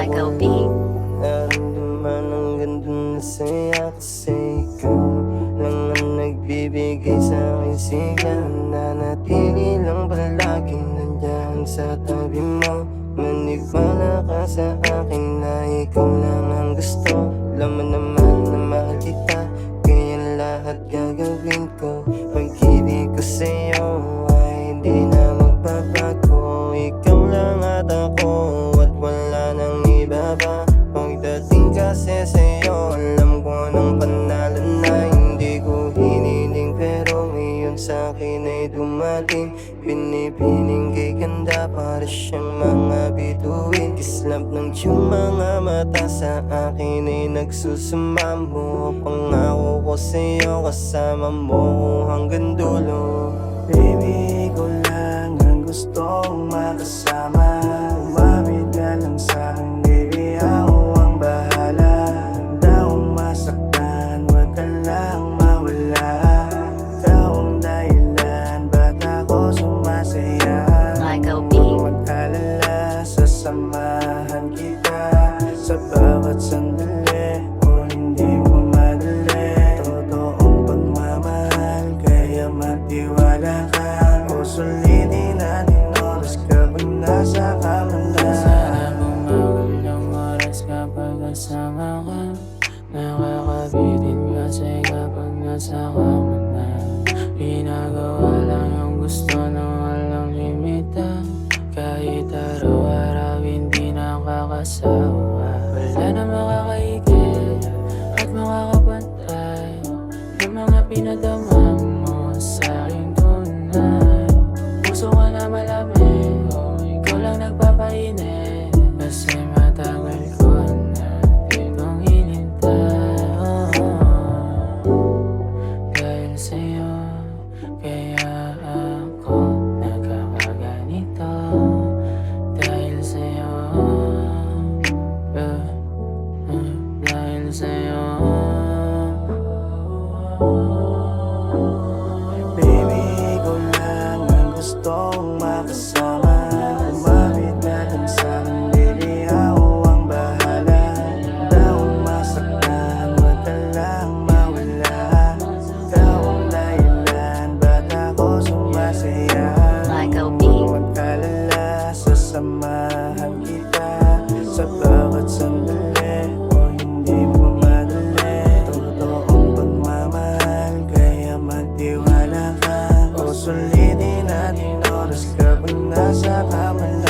Michael B. Naramdaman ang ganda na saya kasi ikaw lang ang nagbibigay sa'kin sigla. Nanatili lang palaging nandyan sa tabi mo. Maniwala ka sa akin na ikaw lang ang gusto. Alam mo naman na mahal kita, kaya lahat gagawin ko. Pag-ibig ko sa'yo ay hindi na magbabago. Ikaw lang at ako at wala nang iba pa. Pagdating kasi sa'yo, alam ko nang panalo na. Hindi ko hiniling pero ngayon sa'kin ay dumating. Binibining kay ganda para siyang mga bituin. Kislap ng iyong mga mata sa akin ay nagsusumamo. Pangako ko sa'yo kasama mo ko hanggang dulo. Baby, ikaw lang ang gustong makasama. Umamit ka lang sa'kin, baby, ako ang bahala. Handa akong masaktan, wag ka lang mawala. Ikaw ang dahilan, ba't ako sumasaya? Michael B. Mag-alala, sasamahan kita sa bawat sandali. O hindi mo madali, totoong pagmamahal, kaya magtiwala ka. O sulitin natin oras kapag nasa kama na. Sana bumawal ng oras kapag kasama ka. Nakakabitin kasi kapag nasa kama na. Ginagawa lang yung gusto na walang limita. Kahit araw-araw hindi nakakasawa. Wala na makakaigil at makakapantay ng mga pinadama mo sa aking tunay. Puso ka na malamig, oh, ikaw lang nagpapainit. Kasi matagal ko na di kong hinintay, dahil sa'yo, kaya ako nagkakaganito. Dahil sa'yo, dahil sa'yo. Baby, ikaw lang ang gustong makasama. Umamit na lang sa'kin, baby, ako ang bahala. Handa akong masaktan, wag ka lang mawala. Ikaw ang dahilan, ba't ako sumasaya? Michael B. Mag-alala, sasamahan kita sa bawat sandali. O hindi mo madali, totoong pagmamahal, kaya magtiwala ka. O sulitin natin oras kapag nasa kama na.